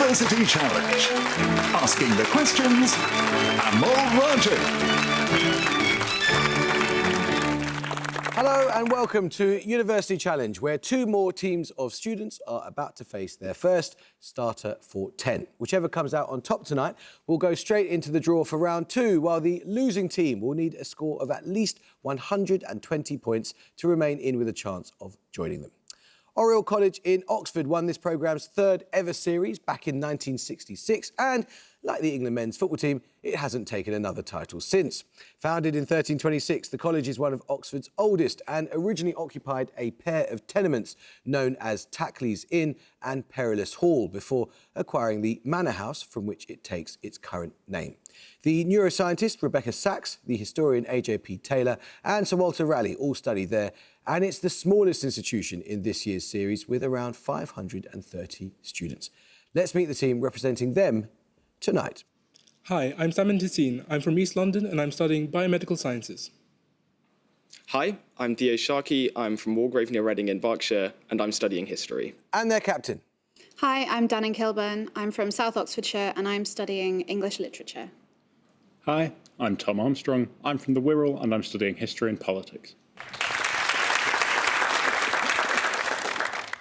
University Challenge. Asking the questions, Amol Rajan. Hello and welcome to University Challenge, where two more teams of students are about to face their first starter for 10. Whichever comes out on top tonight will go straight into the draw for round 2, while the losing team will need a score of at least 120 points to remain in with a chance of joining them. Oriel College in Oxford won this programme's third ever series back in 1966 and, like the England men's football team, it hasn't taken another title since. Founded in 1326, the college is one of Oxford's oldest and originally occupied a pair of tenements known as Tackley's Inn and Perilous Hall before acquiring the manor house from which it takes its current name. The neuroscientist Rebecca Sachs, the historian A.J.P. Taylor and Sir Walter Raleigh all studied there, and it's the smallest institution in this year's series with around 530 students. Let's meet the team representing them tonight. Hi, I'm Simon Tessine. I'm from East London and I'm studying biomedical sciences. Hi, I'm Theo Sharkey. I'm from Walgrave near Reading in Berkshire and I'm studying history. And their captain. Hi, I'm Danning Kilburn. I'm from South Oxfordshire and I'm studying English literature. Hi, I'm Tom Armstrong. I'm from the Wirral and I'm studying history and politics.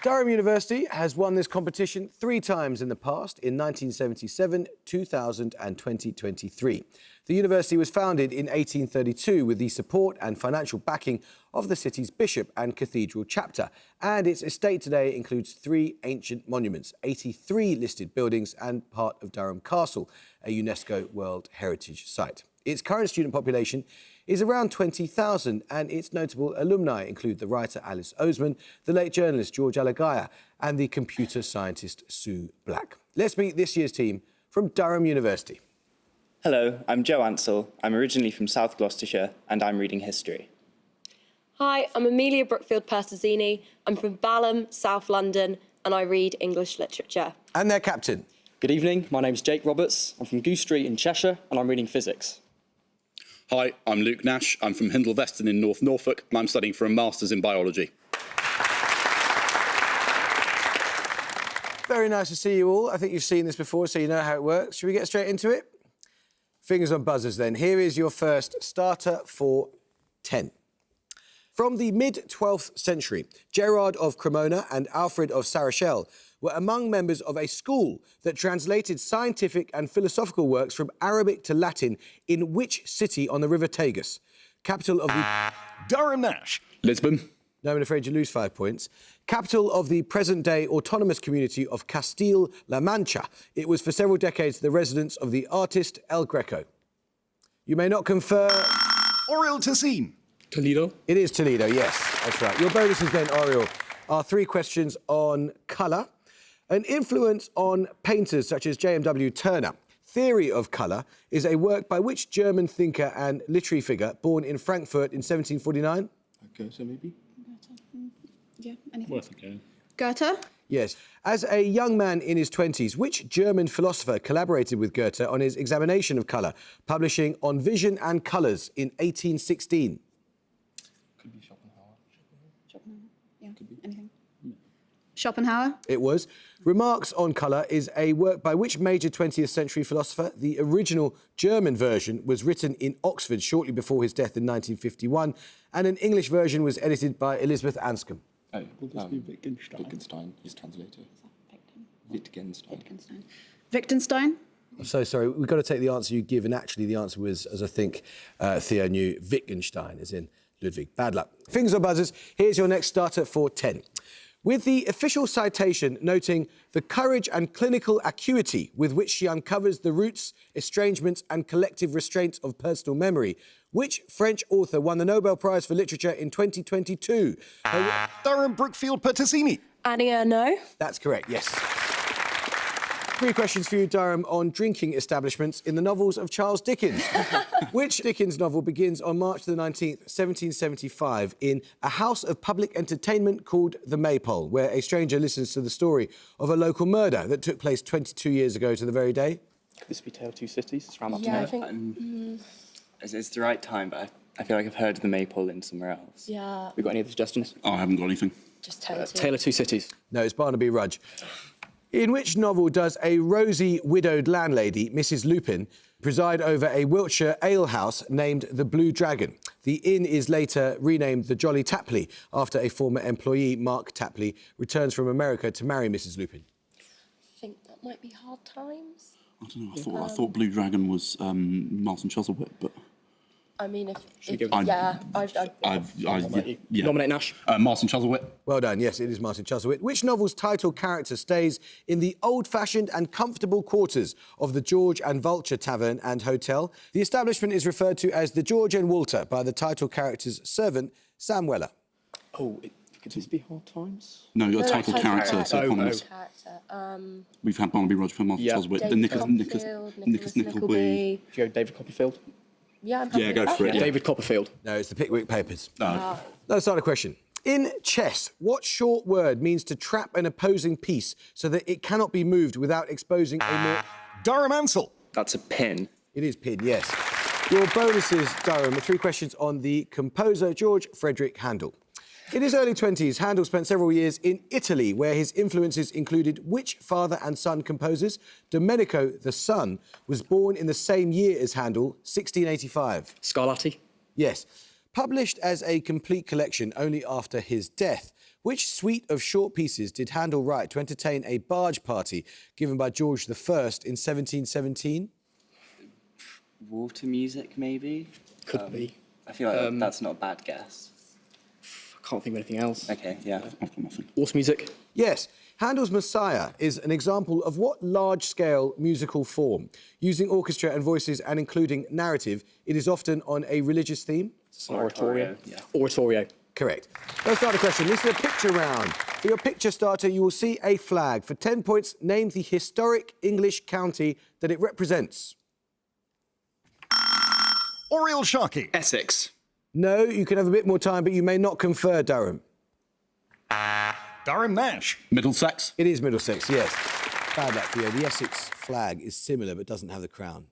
Durham University has won this competition 3 times in the past, in 1977, 2000 and 2023. The university was founded in 1832 with the support and financial backing of the city's bishop and cathedral chapter, and its estate today includes 3 ancient monuments, 83 listed buildings and part of Durham Castle, a UNESCO World Heritage Site. Its current student population is around 20,000 and its notable alumni include the writer Alice Oseman, the late journalist George Alagaya and the computer scientist Sue Black. Let's meet this year's team from Durham University. Hello, I'm Joe Ansell. I'm originally from South Gloucestershire and I'm reading history. Hi, I'm Amelia Brookfield-Persizzini. I'm from Balham, South London, and I read English literature. And their captain. Good evening, my name's Jake Roberts. I'm from Goose Street in Cheshire and I'm reading physics. Hi, I'm Luke Nash. I'm from Hindle Veston in North Norfolk and I'm studying for a Masters in Biology. Very nice to see you all. I think you've seen this before, so you know how it works. Should we get straight into it? Fingers on buzzers then. Here is your first starter for 10. From the mid-12th century, Gerard of Cremona and Alfred of Sarachel were among members of a school that translated scientific and philosophical works from Arabic to Latin in which city on the River Tagus? Capital of the... Durham Nash. Lisbon. No, I'm afraid you lose 5 points. Capital of the present-day autonomous community of Castile-La Mancha. It was for several decades the residence of the artist El Greco. You may not confer... Oriel Tessine. Toledo? It is Toledo, yes, that's right. Your bonuses then, Oriel, are 3 questions on colour, an influence on painters such as J.M.W. Turner. Theory of Colour is a work by which German thinker and literary figure born in Frankfurt in 1749? Goethe, maybe? Yeah, anything? Worth a go. Goethe? Yes. As a young man in his 20s, which German philosopher collaborated with Goethe on his examination of colour, publishing On Vision and Colours in 1816? Could be Schopenhauer. Schopenhauer? Yeah, anything? Schopenhauer? It was. Remarks on Colour is a work by which major 20th century philosopher? The original German version was written in Oxford shortly before his death in 1951, and an English version was edited by Elizabeth Anscombe. Oh, will this be Wittgenstein? Wittgenstein, his translator. Wittgenstein. Wittgenstein? I'm so sorry, we've got to take the answer you give, and actually the answer was, as I think Theo knew, Wittgenstein, as in Ludwig. Bad luck. Fingers on buzzers, here's your next starter for 10. With the official citation noting the courage and clinical acuity with which she uncovers the roots, estrangements and collective restraints of personal memory, which French author won the Nobel Prize for Literature in 2022? Durham Brookfield-Persizzini. Annie Ernaux? That's correct, yes. 3 questions for you, Durham, on drinking establishments in the novels of Charles Dickens. Which Dickens novel begins on March the 19th, 1775, in a house of public entertainment called the Maypole, where a stranger listens to the story of a local murder that took place 22 years ago to the very day? Could this be Tale of Two Cities? It's round up Yeah, I to think... It's the right time, but I feel like I've heard the Maypole in somewhere else. Yeah, We got any other suggestions? Oh, I haven't got anything. just Tale of Two. Tale of Two Cities. No, it's Barnaby Rudge. In which novel does a rosy, widowed landlady, Mrs. Lupin, preside over a Wiltshire alehouse named the Blue Dragon? The inn is later renamed the Jolly Tapley after a former employee, Mark Tapley, returns from America to marry Mrs. Lupin. I think that might be Hard Times. I don't know. I thought Blue Dragon was Martin Chuzzlewit, but I mean, give it- yeah, yeah. Nominate Nash. Martin Chuzzlewit. Well done, yes, it is Martin Chuzzlewit. Which novel's title character stays in the old-fashioned and comfortable quarters of the George and Vulture Tavern and Hotel? The establishment is referred to as the George and Walter by the title character's servant, Sam Weller. Oh, could this be Hard Times? No, your title character. So eponymous. character. We've had Barnaby Rudge for Martin Yeah. Chuzzlewit. David Nicholas Nickleby. Should we go David Copperfield? Yeah, I'm happy Yeah, with go that. for it. Yeah. David Copperfield. No, it's the Pickwick Papers. No. Let's start a question. In chess, what short word means to trap an opposing piece so that it cannot be moved without exposing a more... Durham Ansel. That's a pin. It is pin, yes. Your bonuses, Durham, are 3 questions on the composer George Frederick Handel. In his early 20s, Handel spent several years in Italy, where his influences included which father and son composers? Domenico, the son, was born in the same year as Handel, 1685. Scarlatti. Yes. Published as a complete collection only after his death, which suite of short pieces did Handel write to entertain a barge party given by George I in 1717? Water music, maybe? Could be. I feel like that's not a bad guess. I can't think of anything else. Okay, yeah. I've got nothing. Water music. Yes. Handel's Messiah is an example of what large-scale musical form? Using orchestra and voices and including narrative, it is often on a religious theme? It's an oratorio. Yeah. Oratorio. Correct. Let's start a question. This is a picture round. For your picture starter, you will see a flag. For 10 points, name the historic English county that it represents. Oriel Sharkey. Essex. No, you can have a bit more time, but you may not confer, Durham. Durham Nash. Middlesex. It is Middlesex, yes. Bad luck for you. The Essex flag is similar but doesn't have the crown.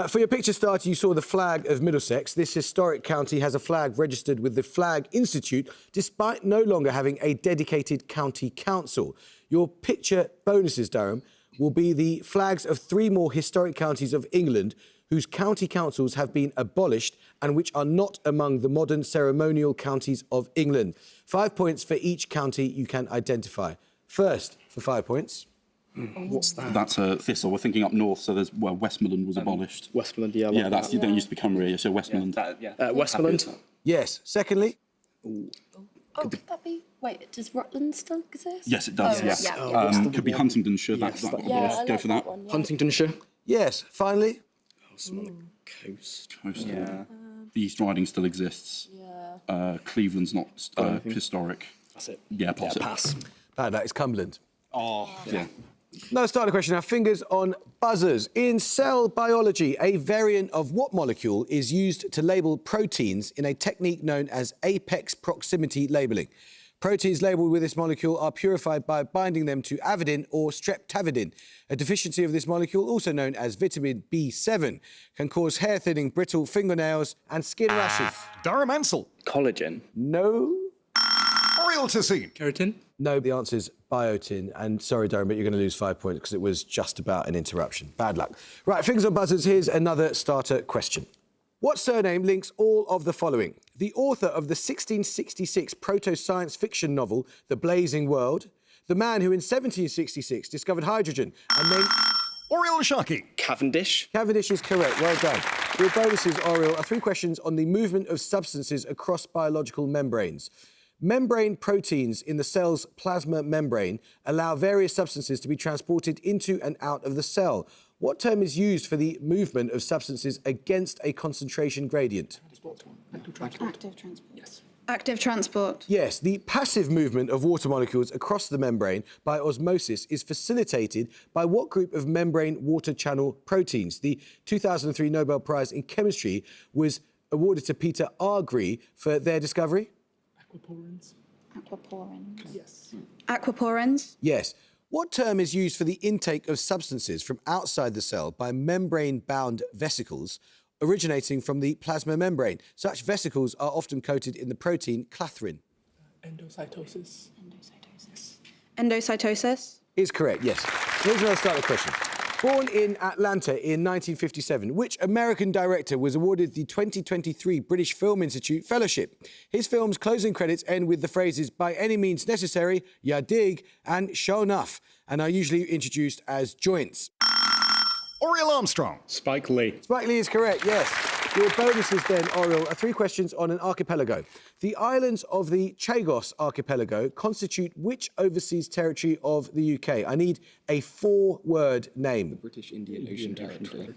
For your picture starter, you saw the flag of Middlesex. This historic county has a flag registered with the Flag Institute, despite no longer having a dedicated county council. Your picture bonuses, Durham, will be the flags of 3 more historic counties of England whose county councils have been abolished and which are not among the modern ceremonial counties of England. 5 points for each county you can identify. First, for 5 points. What's that? That's Thistle. We're thinking up north, so there's Westmoreland was abolished. Westmoreland, yeah. Yeah, that's you don't used to be Cumbria, so Westmoreland. Westmoreland. Yes. Secondly, Oh, could that be? Wait, does Rutland still exist? Yes, it does. Oh, yes. yeah. Could be Huntingdonshire. Yes, that that- one. Yeah, I Go like for that. one. Yeah. Huntingdonshire. yes. Finally, Something on the coast. Yeah. The East Riding still exists. Yeah. Cleveland's not historic. That's it. Yeah, pass it. Pass. bad luck, it's Cumberland. Oh, yeah. Now, let's start a question. Now, fingers on buzzers. In cell biology, a variant of what molecule is used to label proteins in a technique known as apex proximity labeling? Proteins labelled with this molecule are purified by binding them to avidin or streptavidin. A deficiency of this molecule, also known as vitamin B7, can cause hair thinning, brittle fingernails and skin rashes. Durham Ansel. Collagen. No. Oriel Tessine. Keratin. No, the answer's biotin. And sorry, Durham, but you're going to lose 5 points because it was just about an interruption. Bad luck. Right, fingers on buzzers. Here's another starter question. What surname links all of the following? The author of the 1666 proto-science fiction novel, The Blazing World, the man who in 1766 discovered hydrogen and named... Oriel Sharkey. Cavendish. Cavendish is correct. Well done. Your bonuses, Oriel, are 3 questions on the movement of substances across biological membranes. Membrane proteins in the cell's plasma membrane allow various substances to be transported into and out of the cell. What term is used for the movement of substances against a concentration gradient? Active transport. Yes. Active transport. Yes, the passive movement of water molecules across the membrane by osmosis is facilitated by what group of membrane water channel proteins? The 2003 Nobel Prize in Chemistry was awarded to Peter Agree for their discovery? Aquaporins. Aquaporins. Yes. Aquaporins. Yes. What term is used for the intake of substances from outside the cell by membrane-bound vesicles originating from the plasma membrane? Such vesicles are often coated in the protein clathrin. Endocytosis. Endocytosis. Is correct, yes. Here's where I'll start the question. Born in Atlanta in 1957, which American director was awarded the 2023 British Film Institute Fellowship? His film's closing credits end with the phrases "by any means necessary," "ya dig," and "show enough," and are usually introduced as joints. Oriel Armstrong. Spike Lee. Spike Lee is correct, yes. Your bonuses then, Oriel, are 3 questions on an archipelago. The islands of the Chagos archipelago constitute which overseas territory of the UK? I need a 4-word name. British Indian Ocean Territory.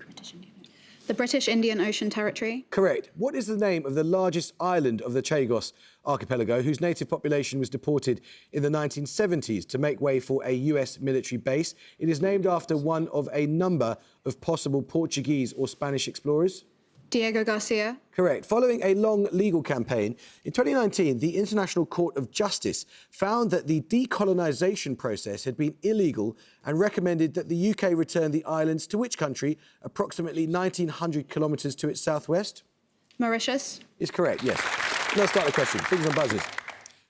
The British Indian Ocean Territory. Correct. What is the name of the largest island of the Chagos archipelago, whose native population was deported in the 1970s to make way for a US military base? It is named after one of a number of possible Portuguese or Spanish explorers. Diego Garcia. Correct. Following a long legal campaign, in 2019, the International Court of Justice found that the decolonisation process had been illegal and recommended that the UK return the islands to which country, approximately 1,900 kilometres to its southwest? Mauritius. Is correct, yes. Let's start the question. Fingers on buzzers.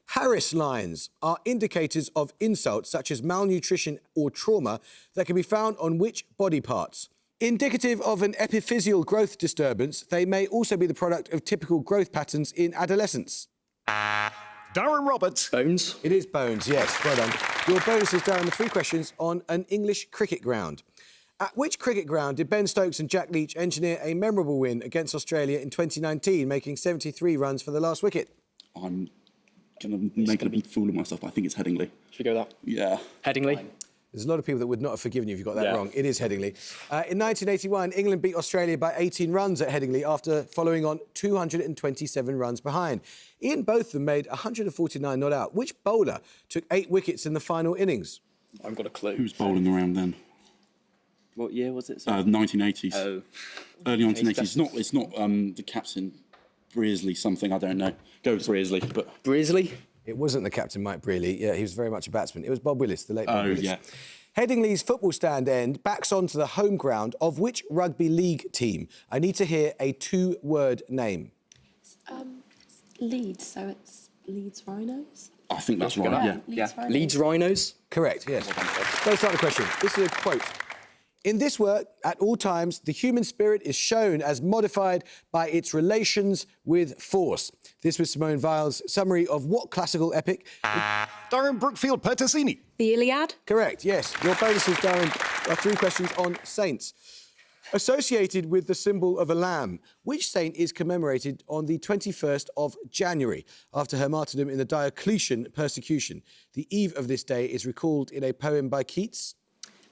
Harris lines are indicators of insult, such as malnutrition or trauma, that can be found on which body parts? Indicative of an epiphyseal growth disturbance, they may also be the product of typical growth patterns in adolescence. Darren Roberts. Bones. It is bones, yes. Well done. Your bonus is down the 3 questions on an English cricket ground. At which cricket ground did Ben Stokes and Jack Leach engineer a memorable win against Australia in 2019, making 73 runs for the last wicket? I'm going to make a big fool of myself, but I think it's Headingley. Should we go with that? Yeah. Headingley. There's a lot of people that would not have forgiven you if you got that Yeah. wrong. It is Headingley. In 1981, England beat Australia by 18 runs at Headingley after following on 227 runs behind. Ian Botham made 149 not out. Which bowler took 8 wickets in the final innings? I've got a clue. Who's bowling around then? What year was it? 1980s. Oh. Early 1980s. It's not the captain, Brearsley something, I don't know. Go with Brearsley, but... Brearsley. It wasn't the captain, Mike Brearley. Yeah, he was very much a batsman. It was Bob Willis, the late Bob Willis. yeah. Headingley's football stand end backs onto the home ground of which rugby league team? I need to hear a 2-word name. Leeds, so it's Leeds Rhinos. I think that's right, yeah. Rhinos. Leeds Rhinos. Correct, yes. Let's start the question. This is a quote. In this work, at all times, the human spirit is shown as modified by its relations with force. This was Simone Weil's summary of what classical epic? Darren Brookfield Pertesini. The Iliad. Correct, yes. Your bonuses, Darren, are 3 questions on saints. Associated with the symbol of a lamb, which saint is commemorated on the 21st of January after her martyrdom in the Diocletian persecution? The eve of this day is recalled in a poem by Keats.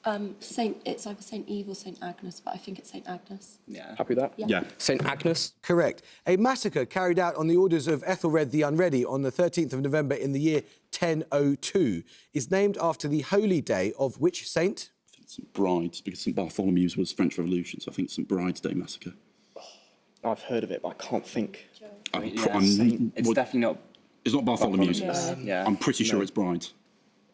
It's either Saint Eve or Saint Agnes, but I think it's Saint Agnes. Yeah. Happy with that? Yeah. Saint Agnes. Correct. A massacre carried out on the orders of Ethelred the Unready on the 13th of November in the year 1002 is named after the holy day of which saint? I think St Bride's, because St Bartholomew's was French Revolution, so I think it's St Bride's Day Massacre. I've heard of it, but I can't think. It's definitely not. It's not Bartholomew's. Yeah. I'm pretty sure it's Bride's.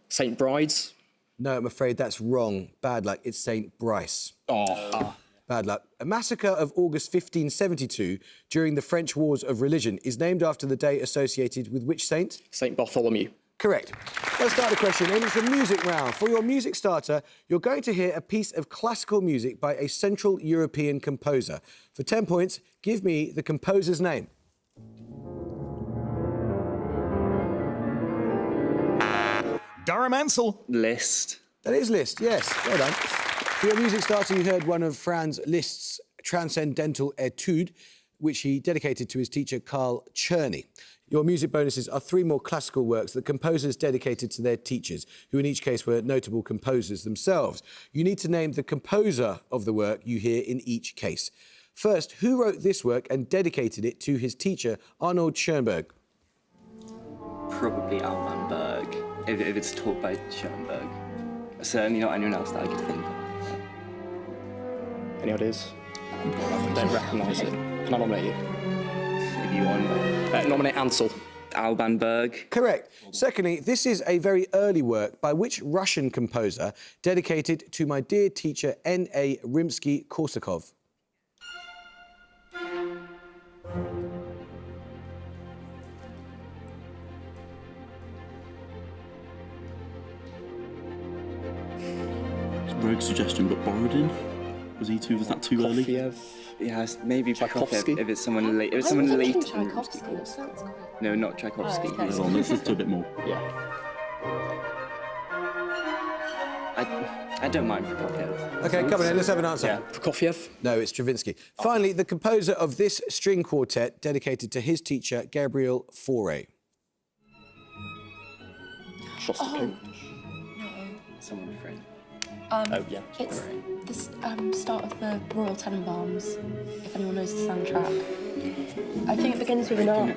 Saint Bride's. No, I'm afraid that's wrong. Bad luck. It's Saint Bryce. Bad luck. A massacre of August 1572 during the French Wars of Religion is named after the day associated with which saint? Saint Bartholomew. Correct. Let's start the question, and it's a music round. For your music starter, you're going to hear a piece of classical music by a Central European composer. For 10 points, give me the composer's name. Durham Ansel. List. That is Liszt, yes. Well done. For your music starter, you heard one of Franz Liszt's Transcendental Etude, which he dedicated to his teacher, Carl Czerny. Your music bonuses are 3 more classical works that composers dedicated to their teachers, who in each case were notable composers themselves. You need to name the composer of the work you hear in each case. First, who wrote this work and dedicated it to his teacher, Arnold Schoenberg? Probably Alban Berg. If it's taught by Schoenberg. Certainly not anyone else that I could think of. Any ideas? I don't recognise it. Can I nominate you? If you want. Nominate Ansel. Alban Berg. Correct. Secondly, this is a very early work by which Russian composer dedicated to my dear teacher N.A. Rimsky-Korsakov? rogue suggestion, but Borodin? Was that too early? Prokofiev. Yeah, maybe Tchaikovsky. Prokofiev if it's someone late. If it's I someone was late. thinking Tchaikovsky. It sounds quite... No, not Tchaikovsky. Oh, okay. Hold on, let's do a bit more. Yeah. I don't mind Prokofiev. OK, come on in, let's have an answer. Yeah. Prokofiev. No, it's Stravinsky. Finally, the composer of this string quartet dedicated to his teacher, Gabriel Fauré. Shostakovich. Someone friend. Oh, yeah. It's the start of the Royal Tenenbaums, if anyone knows the soundtrack. I think it begins with an R.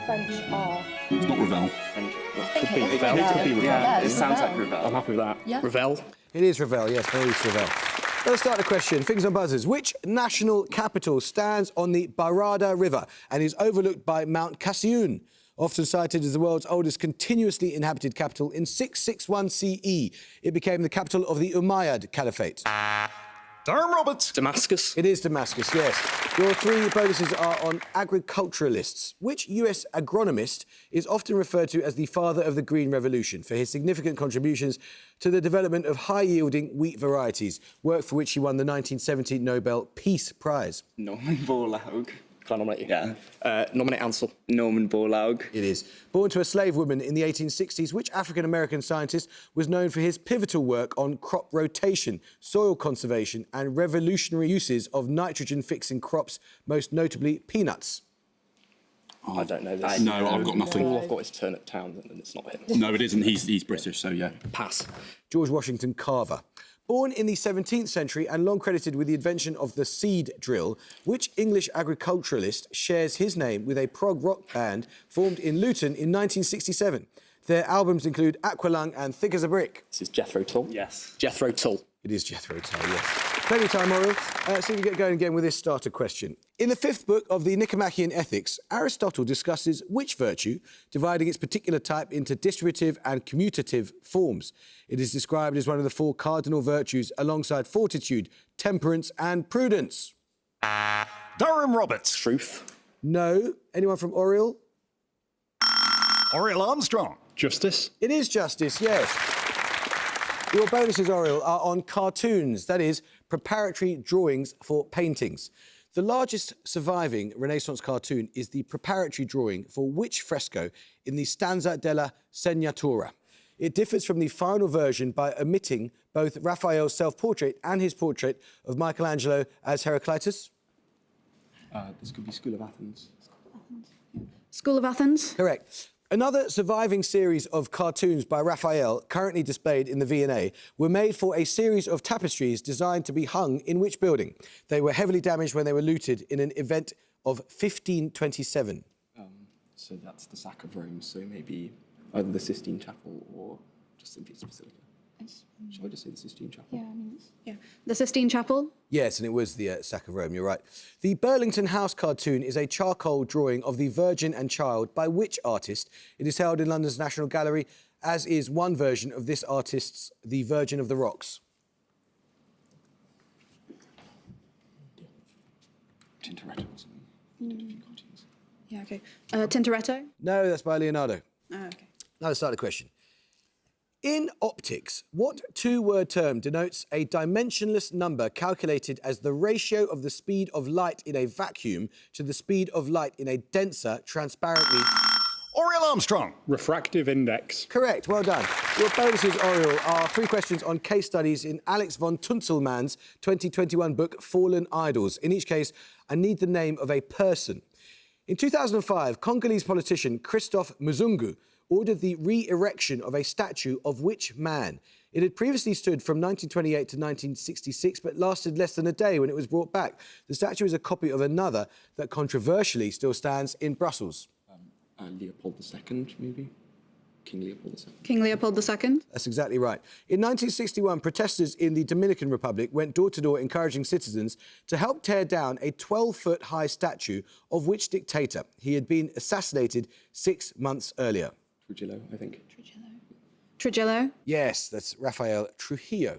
French R. It's not Ravel. Could be It's Ravel. Ravel. Could be Ravel. Yeah, It it's sounds Ravel. like Ravel. I'm happy with that. Yeah. Ravel. It is Ravel, yes, Maurice Ravel. Let's start the question. Fingers on buzzers. Which national capital stands on the Barada River and is overlooked by Mount Kasiyun? Often cited as the world's oldest continuously inhabited capital, in 661 CE, it became the capital of the Umayyad Caliphate. Durham Roberts. Damascus. It is Damascus, yes. Your three bonuses are on agriculturalists. Which US agronomist is often referred to as the father of the Green Revolution for his significant contributions to the development of high-yielding wheat varieties, work for which he won the 1970 Nobel Peace Prize? Norman Borlaug. Can I nominate you? Yeah. Nominate Ansel. Norman Borlaug. It is. Born to a slave woman in the 1860s, which African-American scientist was known for his pivotal work on crop rotation, soil conservation and revolutionary uses of nitrogen-fixing crops, most notably peanuts? I don't know this. No, I've got nothing. All I've got is Turnip Town, and it's not him. No, it isn't. He's British, so yeah. Pass. George Washington Carver. Born in the 17th century and long credited with the invention of the seed drill, which English agriculturalist shares his name with a prog rock band formed in Luton in 1967? Their albums include Aqualung and Thick as a Brick. This is Jethro Tull. Yes. Jethro Tull. It is Jethro Tull, yes. Plenty of time, Oriel. See if we get going again with this starter question. In the fifth book of the Nicomachean Ethics, Aristotle discusses which virtue, dividing its particular type into distributive and commutative forms. It is described as one of the four cardinal virtues alongside fortitude, temperance and prudence. Durham Roberts. Truth. No. Anyone from Oriel? Oriel Armstrong. Justice. It is justice, yes. Your bonuses, Oriel, are on cartoons, that is, preparatory drawings for paintings. The largest surviving Renaissance cartoon is the preparatory drawing for which fresco in the Stanza della Segnatura? It differs from the final version by omitting both Raphael's self-portrait and his portrait of Michelangelo as Heraclitus. This could be School of Athens. School of Athens. Correct. Another surviving series of cartoons by Raphael, currently displayed in the V&A, were made for a series of tapestries designed to be hung in which building? They were heavily damaged when they were looted in an event of 1527. So that's the sack of Rome. So maybe either the Sistine Chapel or just simply the Basilica. Shall I just say the Sistine Chapel? Yeah. The Sistine Chapel. Yes, and it was the sack of Rome, you're right. The Burlington House cartoon is a charcoal drawing of the Virgin and Child by which artist? It is held in London's National Gallery, as is one version of this artist's The Virgin of the Rocks. Tintoretto or something. Yeah, OK. Tintoretto. No, that's by Leonardo. Oh, OK. Now let's start the question. In optics, what two-word term denotes a dimensionless number calculated as the ratio of the speed of light in a vacuum to the speed of light in a denser, transparently... Oriel Armstrong. Refractive index. Correct, well done. Your bonuses, Oriel, are 3 questions on case studies in Alex von Tunzelmann's 2021 book, Fallen Idols. In each case, I need the name of a person. In 2005, Congolese politician Christophe Muzungu ordered the re-erection of a statue of which man? It had previously stood from 1928 to 1966, but lasted less than a day when it was brought back. The statue is a copy of another that controversially still stands in Brussels. Leopold II, maybe? King Leopold II. King Leopold II. That's exactly right. In 1961, protesters in the Dominican Republic went door-to-door encouraging citizens to help tear down a 12-foot-high statue of which dictator? He had been assassinated 6 months earlier. Trujillo, I think. Trujillo. Yes, that's Rafael Trujillo.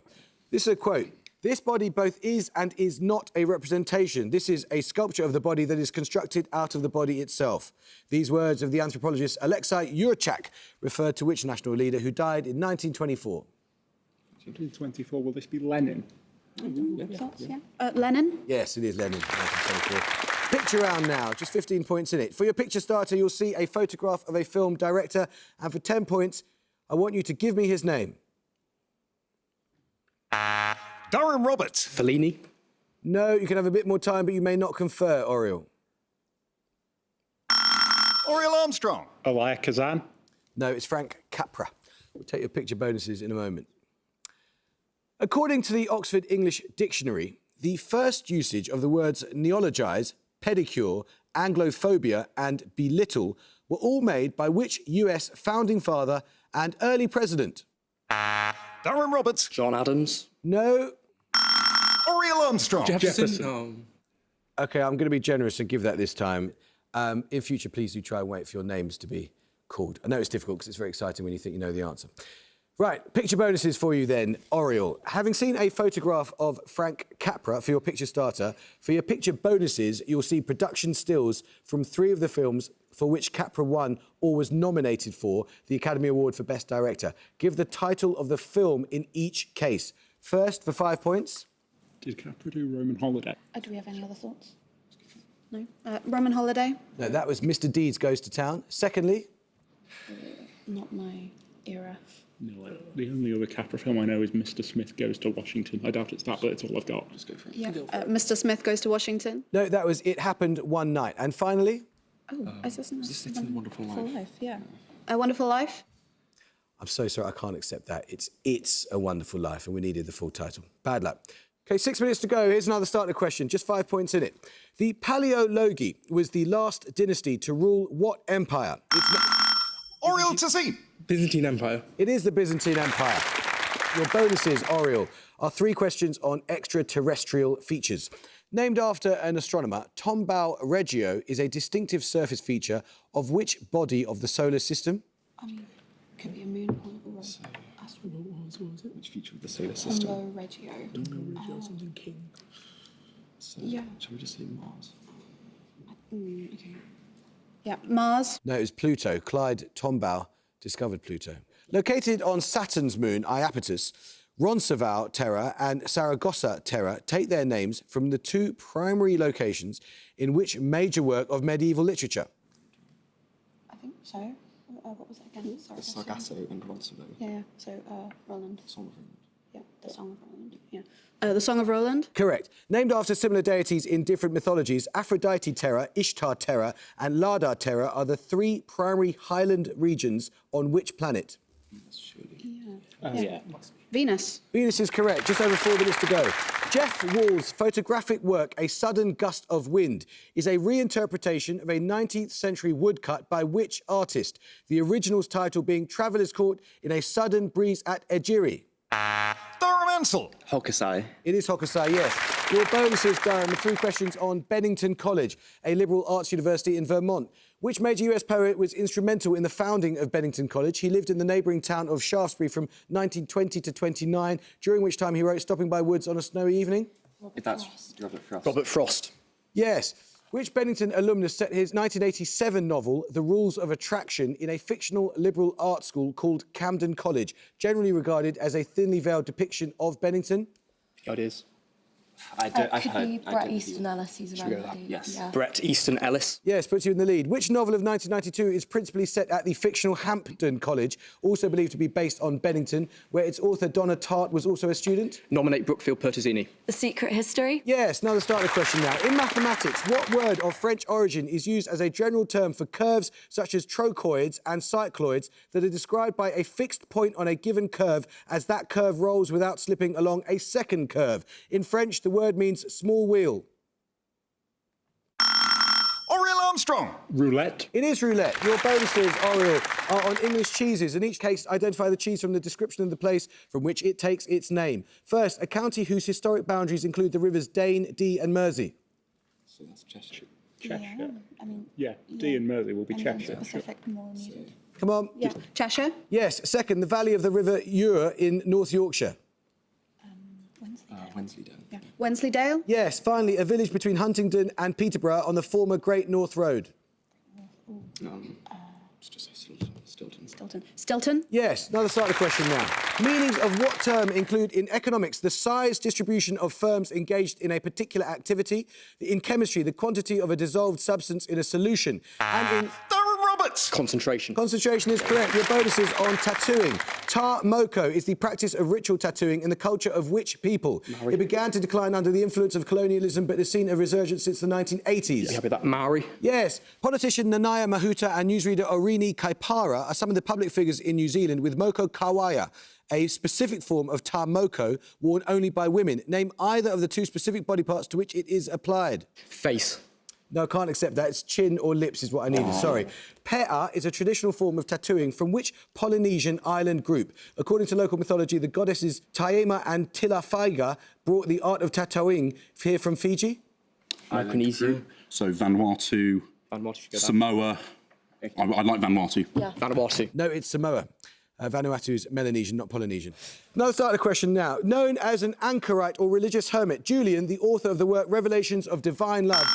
This is a quote. This body both is and is not a representation. This is a sculpture of the body that is constructed out of the body itself. These words of the anthropologist Alexei Yurchak referred to which national leader who died in 1924? 1924, will this be Lenin? Thoughts, yeah. Lenin. Yes, it is Lenin. 1924. Picture round now, just 15 points in it. For your picture starter, you'll see a photograph of a film director, and for 10 points, I want you to give me his name. Durham Roberts. Fellini. No, you can have a bit more time, but you may not confer, Oriel. Oriel Armstrong. Elia Kazan. No, it's Frank Capra. We'll take your picture bonuses in a moment. According to the Oxford English Dictionary, the first usage of the words neologise, pedicure, Anglophobia and belittle were all made by which US founding father and early president? Durham Roberts. John Adams. No. Oriel Armstrong. Jefferson. OK, I'm going to be generous and give that this time. In future, please do try and wait for your names to be called. I know it's difficult because it's very exciting when you think you know the answer. Right, picture bonuses for you then, Oriel. Having seen a photograph of Frank Capra for your picture starter, for your picture bonuses, you'll see production stills from 3 of the films for which Capra won or was nominated for the Academy Award for Best Director. Give the title of the film in each case. First, for 5 points. Did Capra do Roman Holiday? Do we have any other thoughts? No. Roman Holiday. No, that was Mr. Deeds Goes to Town. Secondly, Not my era. No, the only other Capra film I know is Mr. Smith Goes to Washington. I doubt it's that, but it's all I've got. Just go for it. Yeah. Mr. Smith Goes to Washington. no, that was It Happened One Night. And finally, Is this It's in Wonderful Life. Yeah. A Wonderful Life. I'm so sorry, I can't accept that. It's A Wonderful Life, and we needed the full title. Bad luck. OK, 6 minutes to go. Here's another starter question, just 5 points in it. The Paleologi was the last dynasty to rule what empire? Oriel Tazine. Byzantine Empire. It is the Byzantine Empire. Your bonuses, Oriel, are 3 questions on extraterrestrial features. Named after an astronomer, Tombaugh Regio is a distinctive surface feature of which body of the solar system? Could be a moon or asteroid. What was it? Which feature of the solar system? Combo Regio. Something king. So, Yeah. Shall we just say Mars? Okay. Yeah. Mars. No, it was Pluto. Clyde Tombaugh discovered Pluto. Located on Saturn's moon, Iapetus, Roncesvalles Terra and Saragossa Terra take their names from the 2 primary locations in which major work of medieval literature? I think so. What was it again? Sorry. Sargasso and Roncesvalles. Yeah. So Roland. Song of Roland. Yeah. The Song of Roland. Yeah. The Song of Roland. Correct. Named after similar deities in different mythologies, Aphrodite Terra, Ishtar Terra and Ladar Terra are the 3 primary highland regions on which planet? Yeah. Venus. Venus is correct. Just over 4 minutes to go. Jeff Wall's photographic work, A Sudden Gust of Wind, is a reinterpretation of a 19th century woodcut by which artist? The original's title being Traveller's Caught in a Sudden Breeze at Egeri. Durham Ansel. Hokusai. It is Hokusai, yes. Your bonuses, Durham, are 3 questions on Bennington College, a liberal arts university in Vermont. Which major US poet was instrumental in the founding of Bennington College? He lived in the neighbouring town of Shaftesbury from 1920 to 29, during which time he wrote Stopping by Woods on a Snowy Evening. That's Robert Frost. Robert Frost. Yes. Which Bennington alumnus set his 1987 novel, The Rules of Attraction, in a fictional liberal arts school called Camden College, generally regarded as a thinly veiled depiction of Bennington? The ideas. Could be Bret Easton Ellis. He's around that age. Yes. Yeah. Bret Easton Ellis. Yes, puts you in the lead. Which novel of 1992 is principally set at the fictional Hampden College, also believed to be based on Bennington, where its author Donna Tartt was also a student? Nominate Brookfield Pertuzini. The Secret History. Yes, another starter question now. In mathematics, what word of French origin is used as a general term for curves such as trochoids and cycloids that are described by a fixed point on a given curve as that curve rolls without slipping along a second curve? In French, the word means small wheel. Oriel Armstrong. Roulette. It is roulette. Your bonuses, Oriel, are on English cheeses. In each case, identify the cheese from the description of the place from which it takes its name. First, a county whose historic boundaries include the rivers Dane, Dee and Mersey. So that's Cheshire. Cheshire. Yeah. I mean. Yeah, Dee and Mersey will be anything Cheshire. Specific, more needed. Come on. Yeah. Cheshire. Yes. Second, the valley of the River Ure in North Yorkshire. Wensleydale. Yeah. Wensleydale. Yes. Finally, a village between Huntingdon and Peterborough on the former Great North Road. Let's just say Stilton. Stilton's Stilton? Yes, another start of the question now. Meanings of what term include in economics the size distribution of firms engaged in a particular activity, in chemistry the quantity of a dissolved substance in a solution, and in... Darren Roberts. Concentration. Concentration is correct. Your bonuses on tattooing. Tar-moko is the practice of ritual tattooing in the culture of which people? Maori. It began to decline under the influence of colonialism but has seen a resurgence since the 1980s. Yeah, with that Maori. Yes. Politician Nanaya Mahuta and newsreader Orini Kaipara are some of the public figures in New Zealand, with moko kawaya, a specific form of tar-moko worn only by women. Name either of the two specific body parts to which it is applied. Face. No, I can't accept that. It's chin or lips is what I needed, sorry. Pe'a is a traditional form of tattooing from which Polynesian island group? According to local mythology, the goddesses Taema and Tilafaiga brought the art of tattooing here from Fiji. Micronesia. So Vanuatu, Samoa. I like Vanuatu. Yeah. Vanuatu. No, it's Samoa. Vanuatu is Melanesian, not Polynesian. Another start of the question now. Known as an anchorite or religious hermit, Julian, the author of the work Revelations of Divine Love.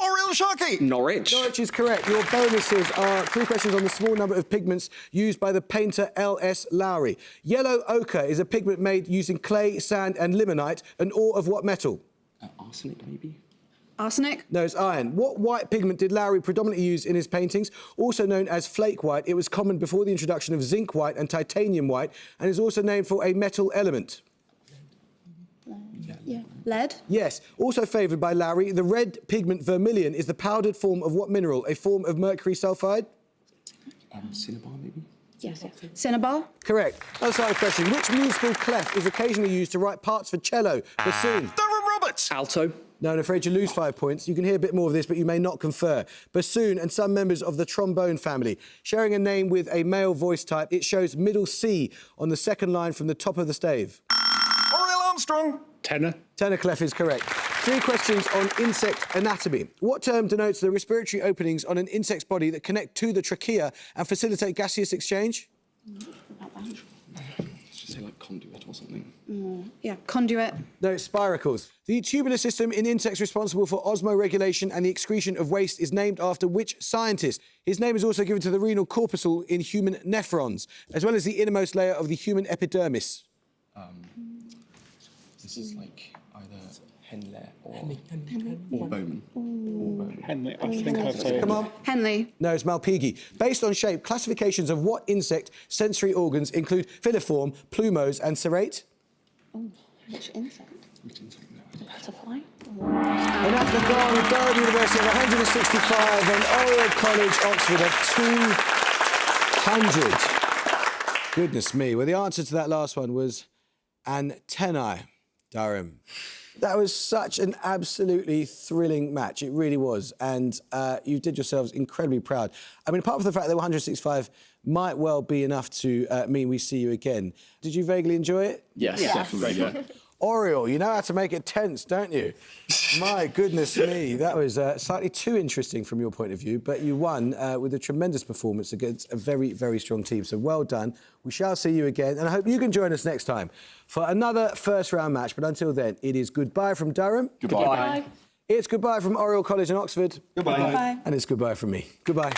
Oriel Sharkey. Norwich. Norwich is correct. Your bonuses are 3 questions on the small number of pigments used by the painter L.S. Lowry. Yellow ochre is a pigment made using clay, sand and limonite. An ore of what metal? Arsenic, maybe? Arsenic? No, it's iron. What white pigment did Lowry predominantly use in his paintings? Also known as flake white, it was common before the introduction of zinc white and titanium white, and is also named for a metal element. Yeah. Lead? Yes. Also favoured by Lowry, the red pigment vermilion is the powdered form of what mineral? A form of mercury sulfide? Cinnabar, maybe? Yes. Cinnabar? Correct. Another side question. Which musical clef is occasionally used to write parts for cello, bassoon? Darren Roberts. Alto. No, I'm afraid you lose 5 points. You can hear a bit more of this, but you may not confer. Bassoon and some members of the trombone family. Sharing a name with a male voice type, it shows middle C on the second line from the top of the stave. Oriel Armstrong. Tenor. Tenor clef is correct. 3 questions on insect anatomy. What term denotes the respiratory openings on an insect's body that connect to the trachea and facilitate gaseous exchange? Let's just say like conduit or something. Yeah. Conduit? No, it's spiracles. The tubular system in insects responsible for osmoregulation and the excretion of waste is named after which scientist? His name is also given to the renal corpuscle in human nephrons, as well as the innermost layer of the human epidermis. This is like either Henle or Bowman. Henley, I think I'd say. Come on. Henley? No, it's Malpighi. Based on shape, classifications of what insect sensory organs include filiform, plumose and serrate? Which insect? Butterfly? And at the Durham, Durham University have 165 and Oriel College, Oxford have 200. Goodness me. Well, the answer to that last one was antennae, Durham. That was such an absolutely thrilling match. It really was. And you did yourselves incredibly proud. I mean, apart from the fact that 165 might well be enough to mean we see you again. Did you vaguely enjoy it? Yes, definitely. Yeah. Oriel, you know how to make it tense, don't you? My goodness me, that was slightly too interesting from your point of view, but you won with a tremendous performance against a very, very strong team. So well done. We shall see you again, and I hope you can join us next time for another first-round match. But until then, it is goodbye from Durham. Goodbye. It's goodbye from Oriel College in Oxford. Goodbye. Bye. And it's goodbye from me. Goodbye.